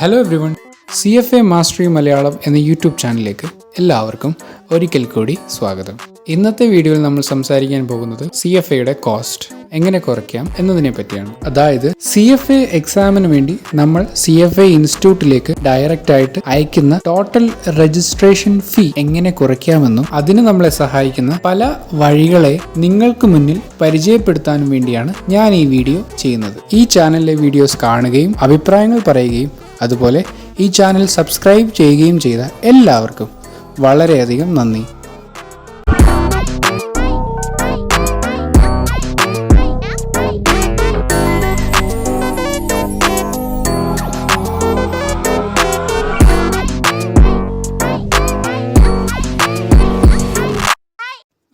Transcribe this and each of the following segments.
Hello everyone, CFA mastery Malayalam എന്ന YouTube ചാനലിലേക്ക് എല്ലാവർക്കും ഒരിക്കൽ കൂടി സ്വാഗതം. ഇന്നത്തെ വീഡിയോയിൽ നമ്മൾ സംസാരിക്കാൻ പോകുന്നത് CFAയുടെ കോസ്റ്റ് എങ്ങനെ കുറയ്ക്കാം എന്നതിനെ പറ്റിയാണ്. അതായത് CFA എക്സാമിന് വേണ്ടി നമ്മൾ CFA ഇൻസ്റ്റിറ്റ്യൂട്ടിലേക്ക് ഡയറക്റ്റ് ആയിട്ട് അയക്കുന്ന ടോട്ടൽ രജിസ്ട്രേഷൻ ഫീ എങ്ങനെ കുറയ്ക്കാമെന്നും അതിന് നമ്മളെ സഹായിക്കുന്ന പല വഴികളെ നിങ്ങൾക്ക് മുന്നിൽ പരിചയപ്പെടുത്താനും വേണ്ടിയാണ് ഞാൻ ഈ വീഡിയോ ചെയ്യുന്നത്. ഈ ചാനലിലെ വീഡിയോസ് കാണുകയും അഭിപ്രായങ്ങൾ പറയുകയും അതുപോലെ ഈ ചാനൽ സബ്സ്ക്രൈബ് ചെയ്യുകയും ചെയ്ത എല്ലാവർക്കും വളരെയധികം നന്ദി.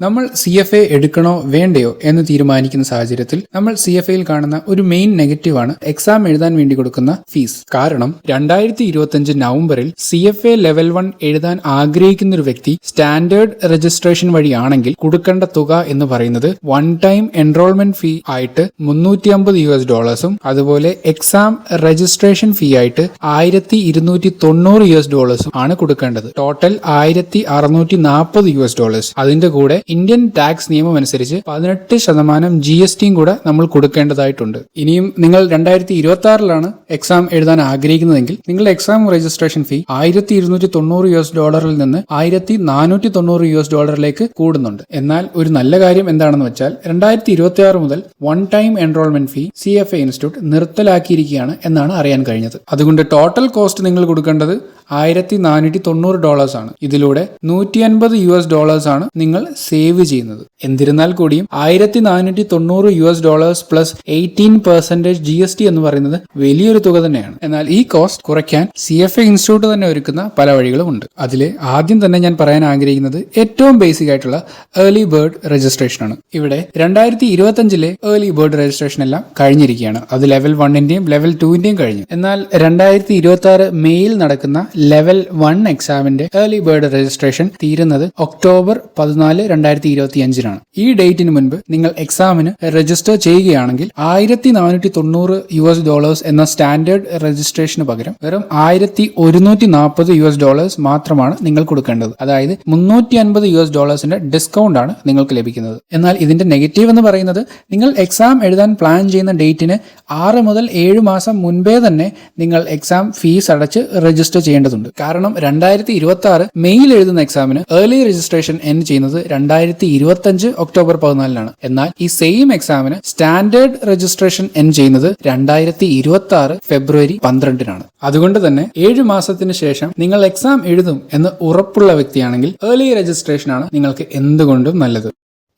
നമ്മൾ CFA എടുക്കണോ വേണ്ടയോ എന്ന് തീരുമാനിക്കുന്ന സാഹചര്യത്തിൽ നമ്മൾ CFAയിൽ കാണുന്ന ഒരു മെയിൻ നെഗറ്റീവാണ് എക്സാം എഴുതാൻ വേണ്ടി കൊടുക്കുന്ന ഫീസ്. കാരണം 2025 നവംബറിൽ CFA ലെവൽ 1 എഴുതാൻ ആഗ്രഹിക്കുന്ന ഒരു വ്യക്തി സ്റ്റാൻഡേർഡ് രജിസ്ട്രേഷൻ വഴിയാണെങ്കിൽ കൊടുക്കേണ്ട തുക എന്ന് പറയുന്നത് വൺ ടൈം എൻറോൾമെന്റ് ഫീ ആയിട്ട് $350 അതുപോലെ എക്സാം രജിസ്ട്രേഷൻ ഫീ ആയിട്ട് $1290 ആണ് കൊടുക്കേണ്ടത്. ടോട്ടൽ $1640. അതിന്റെ കൂടെ ഇന്ത്യൻ ടാക്സ് നിയമം അനുസരിച്ച് 18% GST കൂടെ നമ്മൾ കൊടുക്കേണ്ടതായിട്ടുണ്ട്. ഇനിയും നിങ്ങൾ 2026 എക്സാം എഴുതാൻ ആഗ്രഹിക്കുന്നതെങ്കിൽ നിങ്ങളുടെ എക്സാം രജിസ്ട്രേഷൻ ഫീ $1290 നിന്ന് $1490 കൂടുന്നുണ്ട്. എന്നാൽ ഒരു നല്ല കാര്യം എന്താണെന്ന് വെച്ചാൽ 2026 മുതൽ വൺ ടൈം എൻറോൾമെന്റ് ഫീ CFA ഇൻസ്റ്റിറ്റ്യൂട്ട് നിർത്തലാക്കിയിരിക്കുകയാണ് എന്നാണ് അറിയാൻ കഴിഞ്ഞത്. അതുകൊണ്ട് ടോട്ടൽ കോസ്റ്റ് നിങ്ങൾ കൊടുക്കേണ്ടത് $1490 ആണ്. ഇതിലൂടെ $150 ആണ് നിങ്ങൾ സേവ് ചെയ്യുന്നത്. എന്നിരുന്നാൽ കൂടിയും $1490 പ്ലസ് 18% GST എന്ന് പറയുന്നത് വലിയൊരു തുക തന്നെയാണ്. എന്നാൽ ഈ കോസ്റ്റ് കുറയ്ക്കാൻ CFA ഇൻസ്റ്റിറ്റ്യൂട്ട് തന്നെ ഒരുക്കുന്ന പല വഴികളും ഉണ്ട്. അതിലെ ആദ്യം തന്നെ ഞാൻ പറയാൻ ആഗ്രഹിക്കുന്നത് ഏറ്റവും ബേസിക് ആയിട്ടുള്ള ഏർലി ബേർഡ് രജിസ്ട്രേഷൻ ആണ്. ഇവിടെ 2025 ഏർലി ബേർഡ് രജിസ്ട്രേഷൻ എല്ലാം കഴിഞ്ഞിരിക്കുകയാണ്. അത് ലെവൽ 1ന്റെയും ലെവൽ 2ന്റെയും കഴിഞ്ഞു. എന്നാൽ 2026 മെയിൽ നടക്കുന്ന ലെവൽ 1 എക്സാമിന്റെ ഏർലി ബേർഡ് രജിസ്ട്രേഷൻ തീരുന്നത് ഒക്ടോബർ 14, 2025 ഈ ഡേറ്റിന് മുൻപ് നിങ്ങൾ എക്സാമിന് രജിസ്റ്റർ ചെയ്യുകയാണെങ്കിൽ $1490 എന്ന സ്റ്റാൻഡേർഡ് രജിസ്ട്രേഷന് പകരം വെറും $1140 മാത്രമാണ് നിങ്ങൾ കൊടുക്കേണ്ടത്. അതായത് $350 ഡിസ്കൗണ്ട് ആണ് നിങ്ങൾക്ക് ലഭിക്കുന്നത്. എന്നാൽ ഇതിന്റെ നെഗറ്റീവ് എന്ന് പറയുന്നത് നിങ്ങൾ എക്സാം എഴുതാൻ പ്ലാൻ ചെയ്യുന്ന ഡേറ്റിന് 6 മുതൽ 7 മാസം മുൻപേ തന്നെ നിങ്ങൾ എക്സാം ഫീസ് അടച്ച് രജിസ്റ്റർ ചെയ്യേണ്ടതുണ്ട്. കാരണം 2026 മെയിൽ എഴുതുന്ന എക്സാമിന് ഏർലി രജിസ്ട്രേഷൻ എൻഡ് ചെയ്യുന്നത് 2025 ഒക്ടോബർ 14 എന്നാൽ ഈ സെയിം എക്സാമിന് സ്റ്റാൻഡേർഡ് രജിസ്ട്രേഷൻ എൻഡ് ചെയ്യുന്നത് 2026 ഫെബ്രുവരി 12 അതുകൊണ്ട് തന്നെ 7 മാസത്തിന് ശേഷം നിങ്ങൾ എക്സാം എഴുതും എന്ന് ഉറപ്പുള്ള വ്യക്തിയാണെങ്കിൽ ഏർലി രജിസ്ട്രേഷൻ ആണ് നിങ്ങൾക്ക് എന്തുകൊണ്ടും നല്ലത്.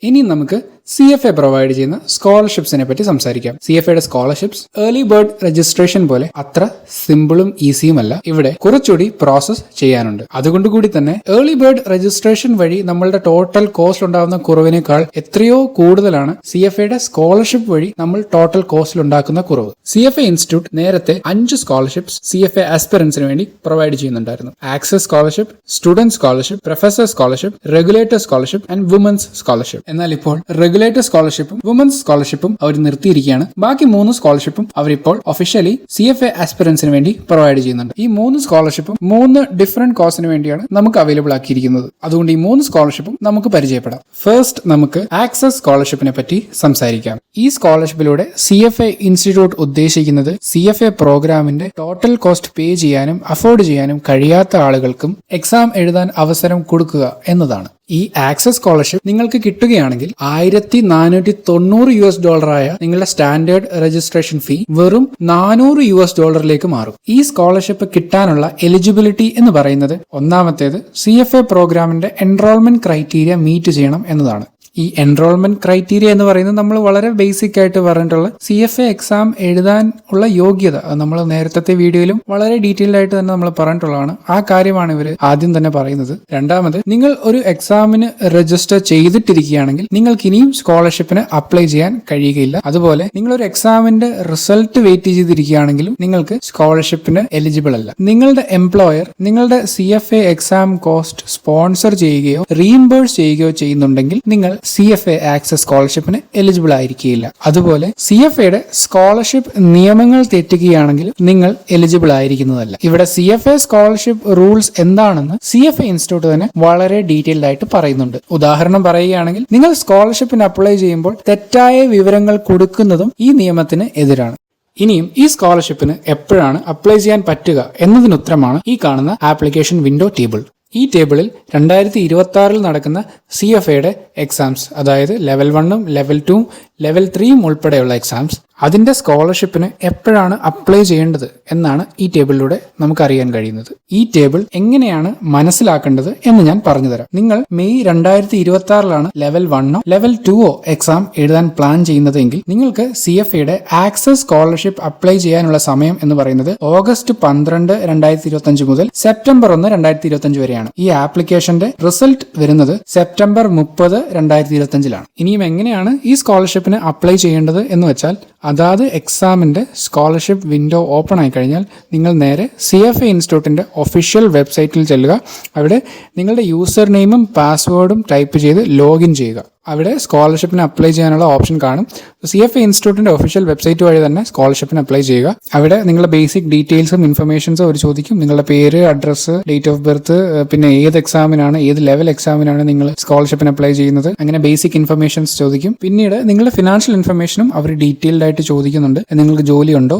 ഇനി നമുക്ക് CFA പ്രൊവൈഡ് ചെയ്യുന്ന സ്കോളർഷിപ്സിനെ പറ്റി സംസാരിക്കാം. CFAയുടെ സ്കോളർഷിപ്സ് ഏർലി ബേർഡ് രജിസ്ട്രേഷൻ പോലെ അത്ര സിമ്പിളും ഈസിയുമല്ല. ഇവിടെ കുറച്ചുകൂടി പ്രോസസ് ചെയ്യാനുണ്ട്. അതുകൊണ്ട് കൂടി തന്നെ ഏർലി ബേർഡ് രജിസ്ട്രേഷൻ വഴി നമ്മളുടെ ടോട്ടൽ കോസ്റ്റ് ഉണ്ടാകുന്ന കുറവിനേക്കാൾ എത്രയോ കൂടുതലാണ് CFAയുടെ സ്കോളർഷിപ്പ് വഴി നമ്മൾ ടോട്ടൽ കോസ്റ്റിൽ ഉണ്ടാക്കുന്ന കുറവ്. CFA ഇൻസ്റ്റിറ്റ്യൂട്ട് നേരത്തെ 5 സ്കോളർഷിപ്സ് CFA ആസ്പിറൻസിന് വേണ്ടി പ്രൊവൈഡ് ചെയ്യുന്നുണ്ടായിരുന്നു. Access scholarship, student scholarship, professor scholarship, regulator scholarship and women's scholarship. എന്നാൽ ഇപ്പോൾ റെഗുലേറ്റർ സ്കോളർഷിപ്പും വുമൻസ് സ്കോളർഷിപ്പും അവർ നിർത്തിയിരിക്കുകയാണ്. ബാക്കി 3 സ്കോളർഷിപ്പും അവരിപ്പോൾ ഒഫീഷ്യലി CFA ആസ്പിറൻസിന് വേണ്ടി പ്രൊവൈഡ് ചെയ്യുന്നുണ്ട്. ഈ 3 സ്കോളർഷിപ്പും 3 ഡിഫറെന്റ് കോഴ്സിന് വേണ്ടിയാണ് നമുക്ക് അവൈലബിൾ ആക്കിയിരിക്കുന്നത്. അതുകൊണ്ട് ഈ 3 സ്കോളർഷിപ്പും നമുക്ക് പരിചയപ്പെടാം. ഫസ്റ്റ് നമുക്ക് ആക്സസ് സ്കോളർഷിപ്പിനെ പറ്റി സംസാരിക്കാം. ഈ സ്കോളർഷിപ്പിലൂടെ CFA ഇൻസ്റ്റിറ്റ്യൂട്ട് ഉദ്ദേശിക്കുന്നത് CFA പ്രോഗ്രാമിന്റെ ടോട്ടൽ കോസ്റ്റ് പേ ചെയ്യാനും അഫോർഡ് ചെയ്യാനും കഴിയാത്ത ആളുകൾക്കും എക്സാം എഴുതാൻ അവസരം കൊടുക്കുക എന്നതാണ്. ഈ ആക്സസ് സ്കോളർഷിപ്പ് നിങ്ങൾക്ക് കിട്ടുകയാണെങ്കിൽ $1490 ആയ നിങ്ങളുടെ സ്റ്റാൻഡേർഡ് രജിസ്ട്രേഷൻ ഫീ വെറും $400 മാറും. ഈ സ്കോളർഷിപ്പ് കിട്ടാനുള്ള എലിജിബിലിറ്റി എന്ന് പറയുന്നത് ഒന്നാമത്തേത് CFA പ്രോഗ്രാമിന്റെ എൻറോൾമെന്റ് ക്രൈറ്റീരിയ മീറ്റ് ചെയ്യണം എന്നതാണ്. ഈ എൻറോൾമെന്റ് ക്രൈറ്റീരിയ എന്ന് പറയുന്നത് നമ്മൾ വളരെ ബേസിക് ആയിട്ട് പറഞ്ഞിട്ടുള്ള CFA എക്സാം എഴുതാൻ ഉള്ള യോഗ്യത. നമ്മൾ നേരത്തെ വീഡിയോയിലും വളരെ ഡീറ്റെയിൽഡ് ആയിട്ട് തന്നെ നമ്മൾ പറഞ്ഞിട്ടുള്ളതാണ്. ആ കാര്യമാണ് ഇവർ ആദ്യം തന്നെ പറയുന്നത്. രണ്ടാമത്, നിങ്ങൾ ഒരു എക്സാമിന് രജിസ്റ്റർ ചെയ്തിട്ടിരിക്കുകയാണെങ്കിൽ നിങ്ങൾക്ക് ഇനിയും സ്കോളർഷിപ്പിന് അപ്ലൈ ചെയ്യാൻ കഴിയുകയില്ല. അതുപോലെ നിങ്ങളൊരു എക്സാമിന്റെ റിസൾട്ട് വെയിറ്റ് ചെയ്തിരിക്കുകയാണെങ്കിലും നിങ്ങൾക്ക് സ്കോളർഷിപ്പിന് എലിജിബിൾ അല്ല. നിങ്ങളുടെ എംപ്ലോയർ നിങ്ങളുടെ CFA എക്സാം കോസ്റ്റ് സ്പോൺസർ ചെയ്യുകയോ റീഇംബേഴ്സ് ചെയ്യുകയോ ചെയ്യുന്നുണ്ടെങ്കിൽ നിങ്ങൾ CFA ആക്സസ് സ്കോളർഷിപ്പിന് എലിജിബിൾ ആയിരിക്കില്ല. അതുപോലെ CFAയുടെ സ്കോളർഷിപ്പ് നിയമങ്ങൾ തെറ്റുകയാണെങ്കിൽ നിങ്ങൾ എലിജിബിൾ ആയിരിക്കുന്നതല്ല. ഇവിടെ CFA സ്കോളർഷിപ്പ് റൂൾസ് എന്താണെന്ന് CFA ഇൻസ്റ്റിറ്റ്യൂട്ട് തന്നെ വളരെ ഡീറ്റെയിൽഡ് ആയിട്ട് പറയുന്നുണ്ട്. ഉദാഹരണം പറയുകയാണെങ്കിൽ, നിങ്ങൾ സ്കോളർഷിപ്പിന് അപ്ലൈ ചെയ്യുമ്പോൾ തെറ്റായ വിവരങ്ങൾ കൊടുക്കുന്നതും ഈ നിയമത്തിന് എതിരാണ്. ഇനിയും ഈ സ്കോളർഷിപ്പിന് എപ്പോഴാണ് അപ്ലൈ ചെയ്യാൻ പറ്റുക എന്നതിന് ഉത്തരമാണ് ഈ കാണുന്ന ആപ്ലിക്കേഷൻ വിൻഡോ ടേബിൾ. ഈ ടേബിളിൽ 2026 നടക്കുന്ന CFAയുടെ എക്സാംസ്, അതായത് ലെവൽ 1ഉം ലെവൽ 2ഉം ലെവൽ 3ഉം ഉൾപ്പെടെയുള്ള എക്സാംസ്, അതിന്റെ സ്കോളർഷിപ്പിന് എപ്പോഴാണ് അപ്ലൈ ചെയ്യേണ്ടത് എന്നാണ് ഈ ടേബിളിലൂടെ നമുക്ക് അറിയാൻ കഴിയുന്നത്. ഈ ടേബിൾ എങ്ങനെയാണ് മനസ്സിലാക്കേണ്ടത് എന്ന് ഞാൻ പറഞ്ഞുതരാം. നിങ്ങൾ മെയ് 2026 ലെവൽ 1ഓ ലെവൽ 2ഓ എക്സാം എഴുതാൻ പ്ലാൻ ചെയ്യുന്നതെങ്കിൽ നിങ്ങൾക്ക് CFAയുടെ ആക്സസ് സ്കോളർഷിപ്പ് അപ്ലൈ ചെയ്യാനുള്ള സമയം എന്ന് പറയുന്നത് ഓഗസ്റ്റ് 12, 2025 മുതൽ സെപ്റ്റംബർ 1, 2025 വരെയാണ്. ഈ ആപ്ലിക്കേഷന്റെ റിസൾട്ട് വരുന്നത് സെപ്റ്റംബർ 30, 2025 ഇനിയും എങ്ങനെയാണ് ഈ സ്കോളർഷിപ്പിന് അപ്ലൈ ചെയ്യേണ്ടത് എന്ന് വെച്ചാൽ, അതാത് എക്സാമിന്റെ സ്കോളർഷിപ്പ് വിൻഡോ ഓപ്പൺ ആയി കഴിഞ്ഞാൽ നിങ്ങൾ നേരെ CFA ഇൻസ്റ്റിറ്റ്യൂട്ടിന്റെ ഒഫീഷ്യൽ വെബ്സൈറ്റിൽ ചെല്ലുക. അവിടെ നിങ്ങളുടെ യൂസർ നെയിമും പാസ്വേഡും ടൈപ്പ് ചെയ്ത് ലോഗിൻ ചെയ്യുക. അവിടെ സ്കോളർഷിപ്പിന് അപ്ലൈ ചെയ്യാനുള്ള ഓപ്ഷൻ കാണും. CFA ഇൻസ്റ്റിറ്റ്യൂട്ടിന്റെ ഒഫീഷ്യൽ വെബ്സൈറ്റ് വഴി തന്നെ സ്കോളർഷിപ്പിന് അപ്ലൈ ചെയ്യുക. അവിടെ നിങ്ങളുടെ ബേസിക് ഡീറ്റെയിൽസും ഇൻഫർമേഷൻസും അവർ ചോദിക്കും. നിങ്ങളുടെ പേര്, അഡ്രസ്സ്, ഡേറ്റ് ഓഫ് ബർത്ത്, പിന്നെ ഏത് എക്സാമിനാണ്, ഏത് ലെവൽ എക്സാമിനാണ് നിങ്ങൾ സ്കോളർഷിപ്പിന് അപ്ലൈ ചെയ്യുന്നത്, അങ്ങനെ ബേസിക് ഇൻഫർമേഷൻസ് ചോദിക്കും. പിന്നീട് നിങ്ങളുടെ ഫിനാൻഷ്യൽ ഇൻഫർമേഷനും അവർ ഡീറ്റെയിൽഡ് ആയിട്ട് ചോദിക്കുന്നുണ്ട്. നിങ്ങൾക്ക് ജോലി ഉണ്ടോ,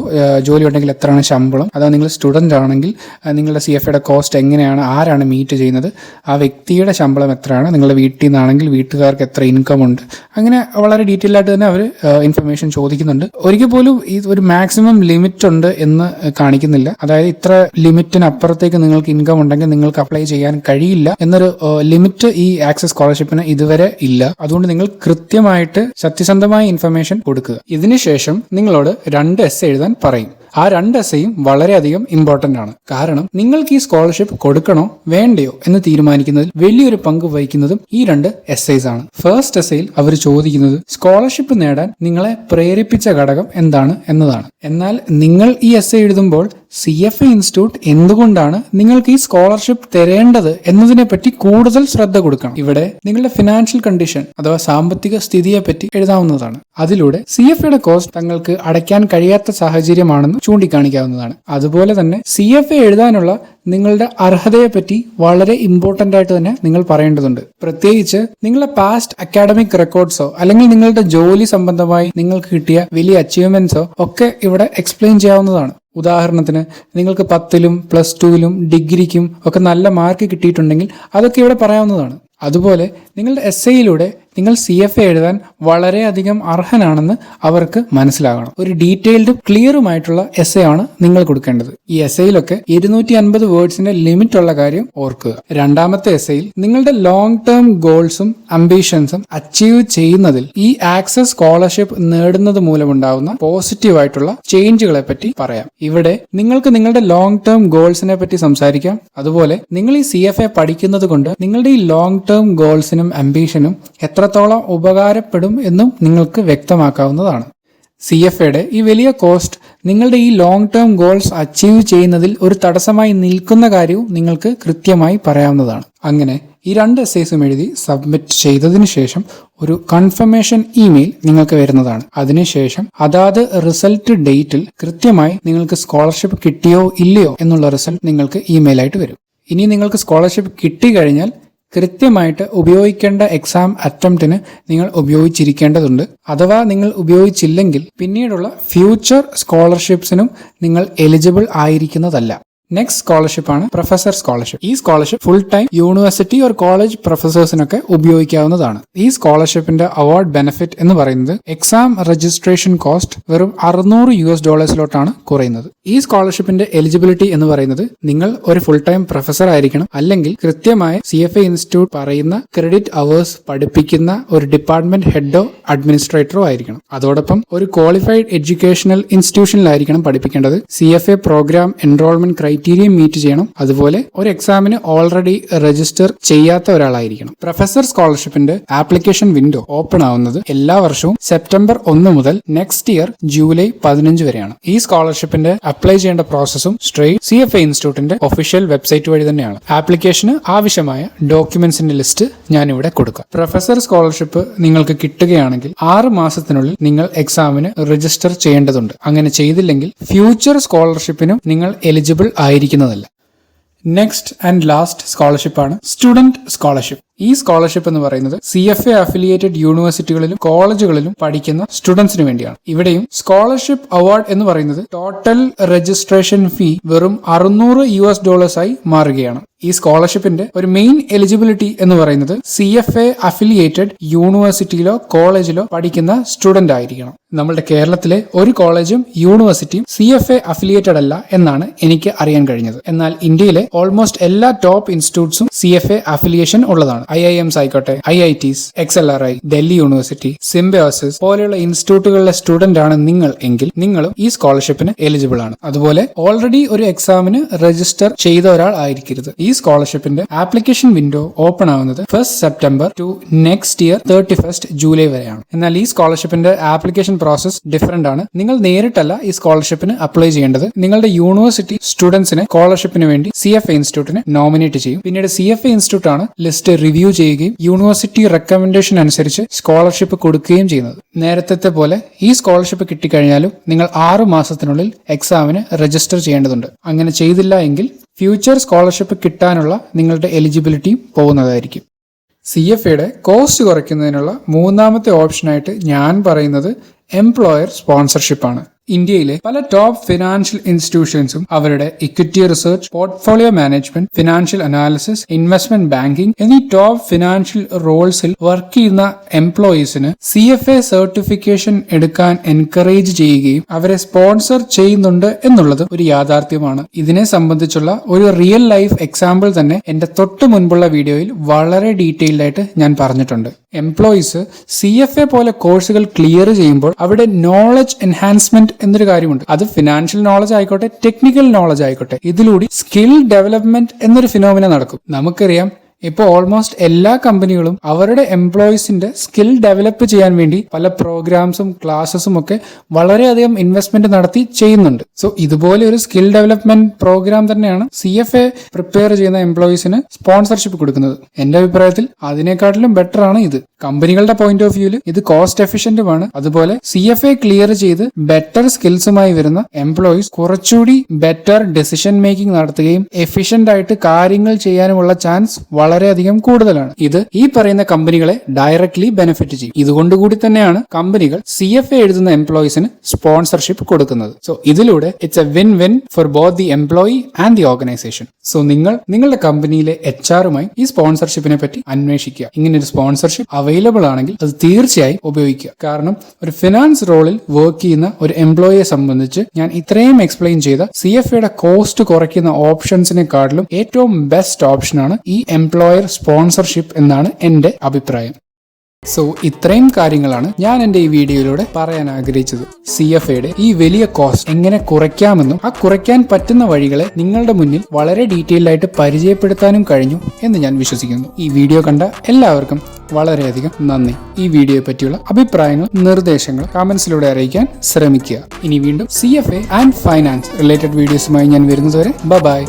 ജോലി ഉണ്ടെങ്കിൽ എത്രയാണ് ശമ്പളം, അതാ നിങ്ങൾ സ്റ്റുഡന്റ് ആണെങ്കിൽ നിങ്ങളുടെ CFAയുടെ കോസ്റ്റ് എങ്ങനെയാണ്, ആരാണ് മീറ്റ് ചെയ്യുന്നത്, ആ വ്യക്തിയുടെ ശമ്പളം എത്രയാണ്, നിങ്ങളുടെ വീട്ടിൽ നിന്നാണെങ്കിൽ വീട്ടുകാർക്ക് എത്ര ഇൻകം ഉണ്ട്, അങ്ങനെ വളരെ ഡീറ്റെയിൽ ആയിട്ട് തന്നെ അവർ ഇൻഫർമേഷൻ ചോദിക്കുന്നുണ്ട്. ഒരിക്കൽ പോലും ഒരു മാക്സിമം ലിമിറ്റ് ഉണ്ട് എന്ന് കാണിക്കുന്നില്ല. അതായത് ഇത്ര ലിമിറ്റിന് അപ്പുറത്തേക്ക് നിങ്ങൾക്ക് ഇൻകം ഉണ്ടെങ്കിൽ നിങ്ങൾക്ക് അപ്ലൈ ചെയ്യാൻ കഴിയില്ല എന്നൊരു ലിമിറ്റ് ഈ ആക്സസ് സ്കോളർഷിപ്പിന് ഇതുവരെ ഇല്ല. അതുകൊണ്ട് നിങ്ങൾ കൃത്യമായിട്ട് സത്യസന്ധമായ ഇൻഫർമേഷൻ കൊടുക്കുക. ഇതിനുശേഷം നിങ്ങളോട് 2 എസ്സേ എഴുതാൻ പറയും. ആ 2 എസ്സേയും വളരെയധികം ഇമ്പോർട്ടന്റ് ആണ്. കാരണം നിങ്ങൾക്ക് ഈ സ്കോളർഷിപ്പ് കൊടുക്കണോ വേണ്ടയോ എന്ന് തീരുമാനിക്കുന്നതിൽ വലിയൊരു പങ്ക് വഹിക്കുന്നതും ഈ 2 എസ്സേസ് ആണ്. ഫസ്റ്റ് എസ്സേയിൽ അവർ ചോദിക്കുന്നത് സ്കോളർഷിപ്പ് നേടാൻ നിങ്ങളെ പ്രേരിപ്പിച്ച ഘടകം എന്താണ് എന്നതാണ്. എന്നാൽ നിങ്ങൾ ഈ എസ്സേ എഴുതുമ്പോൾ CFA ഇൻസ്റ്റിറ്റ്യൂട്ട് എന്തുകൊണ്ടാണ് നിങ്ങൾക്ക് ഈ സ്കോളർഷിപ്പ് തരേണ്ടത് എന്നതിനെ പറ്റി കൂടുതൽ ശ്രദ്ധ കൊടുക്കണം. ഇവിടെ നിങ്ങളുടെ ഫിനാൻഷ്യൽ കണ്ടീഷൻ അഥവാ സാമ്പത്തിക സ്ഥിതിയെ പറ്റി എഴുതാവുന്നതാണ്. അതിലൂടെ CFAയുടെ കോസ്റ്റ് തങ്ങൾക്ക് അടയ്ക്കാൻ കഴിയാത്ത സാഹചര്യമാണെന്ന് ചൂണ്ടിക്കാണിക്കാവുന്നതാണ്. അതുപോലെ തന്നെ CFA എഴുതാനുള്ള നിങ്ങളുടെ അർഹതയെ പറ്റി വളരെ ഇമ്പോർട്ടന്റ് ആയിട്ട് തന്നെ നിങ്ങൾ പറയേണ്ടതുണ്ട്. പ്രത്യേകിച്ച് നിങ്ങളുടെ പാസ്റ്റ് അക്കാഡമിക് റെക്കോർഡ്സോ അല്ലെങ്കിൽ നിങ്ങളുടെ ജോലി സംബന്ധമായി നിങ്ങൾക്ക് കിട്ടിയ വലിയ അച്ചീവ്മെന്റ്സോ ഒക്കെ ഇവിടെ എക്സ്പ്ലെയിൻ ചെയ്യാവുന്നതാണ്. ഉദാഹരണത്തിന് നിങ്ങൾക്ക് 10ലും +2ലും ഡിഗ്രിക്കും ഒക്കെ നല്ല മാർക്ക് കിട്ടിയിട്ടുണ്ടെങ്കിൽ അതൊക്കെ ഇവിടെ പറയാവുന്നതാണ്. അതുപോലെ നിങ്ങളുടെ എസ്സേയിലൂടെ നിങ്ങൾ CFA എഴുതാൻ വളരെയധികം അർഹനാണെന്ന് അവർക്ക് മനസ്സിലാകണം. ഒരു ഡീറ്റെയിൽഡ് ക്ലിയറുമായിട്ടുള്ള എസ്സേ ആണ് നിങ്ങൾ കൊടുക്കേണ്ടത്. ഈ എസ്സേയിലൊക്കെ 250 വേർഡ്സിന്റെ ലിമിറ്റ് ഉള്ള കാര്യം ഓർക്കുക. രണ്ടാമത്തെ എസ്സേയിൽ നിങ്ങളുടെ ലോങ് ടേം ഗോൾസും അംബിഷൻസും അച്ചീവ് ചെയ്യുന്നതിൽ ഈ ആക്സസ് സ്കോളർഷിപ്പ് നേടുന്നത് മൂലമുണ്ടാവുന്ന പോസിറ്റീവായിട്ടുള്ള ചേഞ്ചുകളെ പറ്റി പറയാം. ഇവിടെ നിങ്ങൾക്ക് നിങ്ങളുടെ ലോങ് ടേം ഗോൾസിനെ പറ്റി സംസാരിക്കാം. അതുപോലെ നിങ്ങൾ ഈ CFA പഠിക്കുന്നത് കൊണ്ട് നിങ്ങളുടെ ഈ ലോങ് ടേം ഗോൾസിനും അംബിഷനും എത്രത്തോളം ഉപകാരപ്പെടും എന്നും നിങ്ങൾക്ക് വ്യക്തമാക്കാവുന്നതാണ്. CFAയുടെ ഈ വലിയ കോസ്റ്റ് നിങ്ങളുടെ ഈ ലോങ് ടേം ഗോൾസ് അച്ചീവ് ചെയ്യുന്നതിൽ ഒരു തടസ്സമായി നിൽക്കുന്ന കാര്യവും നിങ്ങൾക്ക് കൃത്യമായി പറയാവുന്നതാണ്. അങ്ങനെ ഈ 2 എസ്സേസും എഴുതി സബ്മിറ്റ് ചെയ്തതിനു ശേഷം ഒരു കൺഫർമേഷൻ ഇമെയിൽ നിങ്ങൾക്ക് വരുന്നതാണ്. അതിനുശേഷം അതാത് റിസൾട്ട് ഡേറ്റിൽ കൃത്യമായി നിങ്ങൾക്ക് സ്കോളർഷിപ്പ് കിട്ടിയോ ഇല്ലയോ എന്നുള്ള റിസൾട്ട് നിങ്ങൾക്ക് ഇമെയിലായിട്ട് വരും. ഇനി നിങ്ങൾക്ക് സ്കോളർഷിപ്പ് കിട്ടിക്കഴിഞ്ഞാൽ കൃത്യമായിട്ട് ഉപയോഗിക്കേണ്ട എക്സാം അറ്റംപ്റ്റിന് നിങ്ങൾ ഉപയോഗിച്ചിരിക്കേണ്ടതുണ്ട്. അഥവാ നിങ്ങൾ ഉപയോഗിച്ചില്ലെങ്കിൽ പിന്നീടുള്ള ഫ്യൂച്ചർ സ്കോളർഷിപ്സിനും നിങ്ങൾ എലിജിബിൾ ആയിരിക്കുന്നതല്ല. നെക്സ്റ്റ് സ്കോളർഷിപ്പ് ആണ് പ്രൊഫസർ സ്കോളർഷിപ്പ്. ഈ scholarship full time university or college പ്രൊഫസേഴ്സിനൊക്കെ ഉപയോഗിക്കാവുന്നതാണ്. ഈ സ്കോളർഷിപ്പിന്റെ അവാർഡ് ബെനിഫിറ്റ് എന്ന് പറയുന്നത് എക്സാം രജിസ്ട്രേഷൻ കോസ്റ്റ് വെറും $600 കുറയുന്നത്. ഈ സ്കോളർഷിപ്പിന്റെ എലിജിബിലിറ്റി എന്ന് പറയുന്നത് നിങ്ങൾ ഒരു ഫുൾ ടൈം പ്രൊഫസർ ആയിരിക്കണം, അല്ലെങ്കിൽ കൃത്യമായ CFA ഇൻസ്റ്റിറ്റ്യൂട്ട് പറയുന്ന ക്രെഡിറ്റ് അവേഴ്സ് പഠിപ്പിക്കുന്ന ഒരു ഡിപ്പാർട്ട്മെന്റ് ഹെഡോ അഡ്മിനിസ്ട്രേറ്ററോ ആയിരിക്കണം. അതോടൊപ്പം ഒരു ക്വാളിഫൈഡ് എഡ്യൂക്കേഷണൽ ഇൻസ്റ്റിറ്റ്യൂഷനിലായിരിക്കണം പഠിപ്പിക്കേണ്ടത്. CFA programme enrolment criteria meet ചെയ്യണം. അതുപോലെ ഒരു എക്സാമിന് ഓൾറെഡി രജിസ്റ്റർ ചെയ്യാത്ത ഒരാളായിരിക്കണം. പ്രൊഫസർ സ്കോളർഷിപ്പിന്റെ ആപ്ലിക്കേഷൻ വിൻഡോ ഓപ്പൺ ആവുന്നത് എല്ലാ വർഷവും സെപ്റ്റംബർ 1 മുതൽ നെക്സ്റ്റ് ഇയർ ജൂലൈ 15 വരെയാണ്. ഈ സ്കോളർഷിപ്പിന്റെ അപ്ലൈ ചെയ്യേണ്ട പ്രോസസ്സും സ്ട്രെയിറ്റ് CFA ഇൻസ്റ്റിറ്റ്യൂട്ടിന്റെ ഒഫീഷ്യൽ വെബ്സൈറ്റ് വഴി തന്നെയാണ്. ആപ്ലിക്കേഷന് ആവശ്യമായ ഡോക്യുമെന്റ്സിന്റെ ലിസ്റ്റ് ഞാൻ ഇവിടെ കൊടുക്കാം. പ്രൊഫസർ സ്കോളർഷിപ്പ് നിങ്ങൾക്ക് കിട്ടുകയാണെങ്കിൽ 6 മാസത്തിനുള്ളിൽ നിങ്ങൾ എക്സാമിന് രജിസ്റ്റർ ചെയ്യേണ്ടതുണ്ട്. അങ്ങനെ ചെയ്തില്ലെങ്കിൽ ഫ്യൂച്ചർ സ്കോളർഷിപ്പിനും നിങ്ങൾ എലിജിബിൾ ആയിരിക്കുന്നതല്ല. നെക്സ്റ്റ് ആൻഡ് ലാസ്റ്റ് സ്കോളർഷിപ്പാണ് സ്റ്റുഡന്റ് സ്കോളർഷിപ്പ്. ഈ സ്കോളർഷിപ്പ് എന്ന് പറയുന്നത് CFA അഫിലിയേറ്റഡ് യൂണിവേഴ്സിറ്റികളിലും കോളേജുകളിലും പഠിക്കുന്ന സ്റ്റുഡൻസിന് വേണ്ടിയാണ്. ഇവിടെയും സ്കോളർഷിപ്പ് അവാർഡ് എന്ന് പറയുന്നത് ടോട്ടൽ രജിസ്ട്രേഷൻ ഫീ വെറും $600 ആയി മാറുകയാണ്. ഈ സ്കോളർഷിപ്പിന്റെ ഒരു മെയിൻ എലിജിബിലിറ്റി എന്ന് പറയുന്നത് CFA അഫിലിയേറ്റഡ് യൂണിവേഴ്സിറ്റിയിലോ കോളേജിലോ പഠിക്കുന്ന സ്റ്റുഡന്റ് ആയിരിക്കണം. നമ്മുടെ കേരളത്തിലെ ഒരു കോളേജും യൂണിവേഴ്സിറ്റിയും CFA അഫിലിയേറ്റഡ് അല്ല എന്നാണ് എനിക്ക് അറിയാൻ കഴിഞ്ഞത്. എന്നാൽ ഇന്ത്യയിലെ ഓൾമോസ്റ്റ് എല്ലാ ടോപ്പ് ഇൻസ്റ്റിറ്റ്യൂട്ട്സും CFA അഫിലിയേഷൻ ഉള്ളതാണ്. IIMs ആയിക്കോട്ടെ, IITs, XLRI, Delhi university, symbiosis പോലെയുള്ള ഇൻസ്റ്റിറ്റ്യൂട്ടുകളിലെ സ്റ്റുഡന്റ് ആണ് നിങ്ങൾ എങ്കിൽ നിങ്ങളും ഈ സ്കോളർഷിപ്പിന് എലിജിബിൾ ആണ്. അതുപോലെ ഓൾറെഡി ഒരു എക്സാമിന് രജിസ്റ്റർ ചെയ്ത ഒരാൾ ആയിരിക്കരുത്. ഈ സ്കോളർഷിപ്പിന്റെ ആപ്ലിക്കേഷൻ വിൻഡോ ഓപ്പൺ ആവുന്നത് 1 September to next year 31 July വരെയാണ്. എന്നാൽ ഈ സ്കോളർഷിപ്പിന്റെ ആപ്ലിക്കേഷൻ പ്രോസസ് ഡിഫറന്റ് ആണ്. നിങ്ങൾ നേരിട്ടല്ല ഈ സ്കോളർഷിപ്പിന് അപ്ലൈ ചെയ്യേണ്ടത്. നിങ്ങളുടെ യൂണിവേഴ്സിറ്റി സ്റ്റുഡൻസിനെ സ്കോളർഷിപ്പിന് വേണ്ടി CFA ഇൻസ്റ്റിറ്റ്യൂട്ടിനെ നോമിനേറ്റ് ചെയ്യും. പിന്നീട് CFA ഇൻസ്റ്റിറ്റ്യൂട്ട് ആണ് ലിസ്റ്റ് റിവ്യൂ ചെയ്യുകയും യൂണിവേഴ്സിറ്റി റെക്കമെൻഡേഷൻ അനുസരിച്ച് സ്കോളർഷിപ്പ് കൊടുക്കുകയും ചെയ്യുന്നത്. നേരത്തെ പോലെ ഈ സ്കോളർഷിപ്പ് കിട്ടിക്കഴിഞ്ഞാലും നിങ്ങൾ 6 മാസത്തിനുള്ളിൽ എക്സാമിന് രജിസ്റ്റർ ചെയ്യേണ്ടതുണ്ട്. അങ്ങനെ ചെയ്തില്ല എങ്കിൽ ഫ്യൂച്ചർ സ്കോളർഷിപ്പ് കിട്ടാനുള്ള നിങ്ങളുടെ എലിജിബിലിറ്റിയും പോകുന്നതായിരിക്കും. CFAയുടെ കോസ്റ്റ് കുറയ്ക്കുന്നതിനുള്ള മൂന്നാമത്തെ ഓപ്ഷനായിട്ട് ഞാൻ പറയുന്നത് എംപ്ലോയർ സ്പോൺസർഷിപ്പാണ്. ഇന്ത്യയിലെ പല ടോപ്പ് ഫിനാൻഷ്യൽ ഇൻസ്റ്റിറ്റ്യൂഷൻസും അവരുടെ equity research, portfolio management, financial analysis, investment banking എന്നീ ടോപ്പ് ഫിനാൻഷ്യൽ റോൾസിൽ വർക്ക് ചെയ്യുന്ന എംപ്ലോയീസിന് CFA സർട്ടിഫിക്കേഷൻ എടുക്കാൻ എൻകറേജ് ചെയ്യുകയും അവരെ സ്പോൺസർ ചെയ്യുന്നുണ്ട് എന്നുള്ളത് ഒരു യാഥാർത്ഥ്യമാണ്. ഇതിനെ സംബന്ധിച്ചുള്ള ഒരു റിയൽ ലൈഫ് എക്സാമ്പിൾ തന്നെ എന്റെ തൊട്ട് മുൻപുള്ള വീഡിയോയിൽ വളരെ ഡീറ്റെയിൽഡ് ആയിട്ട് ഞാൻ പറഞ്ഞിട്ടുണ്ട്. എംപ്ലോയീസ് CFA പോലെ കോഴ്സുകൾ ക്ലിയർ ചെയ്യുമ്പോൾ അവിടെ നോളജ് എൻഹാൻസ്മെന്റ് എന്നൊരു കാര്യമുണ്ട്. അത് ഫിനാൻഷ്യൽ നോളജ് ആയിക്കോട്ടെ, ടെക്നിക്കൽ നോളജ് ആയിക്കോട്ടെ, ഇതിലൂടെ സ്കിൽ ഡെവലപ്മെന്റ് എന്നൊരു ഫിനോമിന നടക്കും. നമുക്കറിയാം, ഇപ്പോൾ ഓൾമോസ്റ്റ് എല്ലാ കമ്പനികളും അവരുടെ എംപ്ലോയീസിന്റെ സ്കിൽ ഡെവലപ്പ് ചെയ്യാൻ വേണ്ടി പല പ്രോഗ്രാംസും ക്ലാസ്സസും ഒക്കെ വളരെയധികം ഇൻവെസ്റ്റ്മെന്റ് നടത്തി ചെയ്യുന്നുണ്ട്. സോ ഇതുപോലെ ഒരു സ്കിൽ ഡെവലപ്മെന്റ് പ്രോഗ്രാം തന്നെയാണ് CFA പ്രിപ്പയർ ചെയ്യുന്ന എംപ്ലോയീസിന് സ്പോൺസർഷിപ്പ് കൊടുക്കുന്നത്. എന്റെ അഭിപ്രായത്തിൽ അതിനേക്കാട്ടിലും ബെറ്റർ ആണ് ഇത്. കമ്പനികളുടെ പോയിന്റ് ഓഫ് വ്യൂവിൽ ഇത് കോസ്റ്റ് എഫിഷ്യന്റുമാണ്. അതുപോലെ CFA ക്ലിയർ ചെയ്ത് ബെറ്റർ സ്കിൽസുമായി വരുന്ന എംപ്ലോയീസ് കുറച്ചുകൂടി ബെറ്റർ ഡെസിഷൻ മേക്കിംഗ് നടത്തുകയും എഫിഷ്യന്റ് ആയിട്ട് കാര്യങ്ങൾ ചെയ്യാനുമുള്ള ചാൻസ് വളരെയധികം കൂടുതലാണ്. ഇത് ഈ പറയുന്ന കമ്പനികളെ ഡയറക്ട്ലി ബെനിഫിറ്റ് ചെയ്യും. ഇതുകൊണ്ടുകൂടി തന്നെയാണ് കമ്പനികൾ CFA എഴുതുന്ന എംപ്ലോയീസിന് സ്പോൺസർഷിപ്പ് കൊടുക്കുന്നത്. സോ ഇതിലൂടെ it's A win win for both the employee and the organisation. So നിങ്ങളുടെ കമ്പനിയിലെ HR-ഉമായി ഈ സ്പോൺസർഷിപ്പിനെ പറ്റി അന്വേഷിക്കുക. ഇങ്ങനെ ഒരു സ്പോൺസർഷിപ്പ് അവൈലബിൾ ആണെങ്കിൽ അത് തീർച്ചയായും ഉപയോഗിക്കുക. കാരണം ഒരു ഫിനാൻസ് റോളിൽ വർക്ക് ചെയ്യുന്ന ഒരു എംപ്ലോയിയെ സംബന്ധിച്ച് ഞാൻ ഇത്രയും എക്സ്പ്ലെയിൻ ചെയ്ത CFAയുടെ കോസ്റ്റ് കുറയ്ക്കുന്ന ഓപ്ഷൻസിനെക്കാട്ടിലും ഏറ്റവും ബെസ്റ്റ് ഓപ്ഷനാണ് ഈ എംപ്ലോയർ സ്പോൺസർഷിപ്പ് എന്നാണ് എന്റെ അഭിപ്രായം. സോ ഇത്രയും കാര്യങ്ങളാണ് ഞാൻ എന്റെ ഈ വീഡിയോയിലൂടെ പറയാൻ ആഗ്രഹിച്ചത്. CFAയുടെ ഈ വലിയ കോസ്റ്റ് എങ്ങനെ കുറയ്ക്കാമെന്നും ആ കുറയ്ക്കാൻ പറ്റുന്ന വഴികളെ നിങ്ങളുടെ മുന്നിൽ വളരെ ഡീറ്റെയിൽഡ് ആയിട്ട് പരിചയപ്പെടുത്താനും കഴിഞ്ഞു എന്ന് ഞാൻ വിശ്വസിക്കുന്നു. ഈ വീഡിയോ കണ്ട എല്ലാവർക്കും വളരെയധികം നന്ദി. ഈ വീഡിയോയെ പറ്റിയുള്ള അഭിപ്രായങ്ങൾ, നിർദ്ദേശങ്ങൾ കമന്റ്സിലൂടെ അറിയിക്കാൻ ശ്രമിക്കുക. ഇനി വീണ്ടും CFA ആൻഡ് ഫൈനാൻസ് റിലേറ്റഡ് വീഡിയോസുമായി ഞാൻ വരുന്നതുവരെ ബൈ.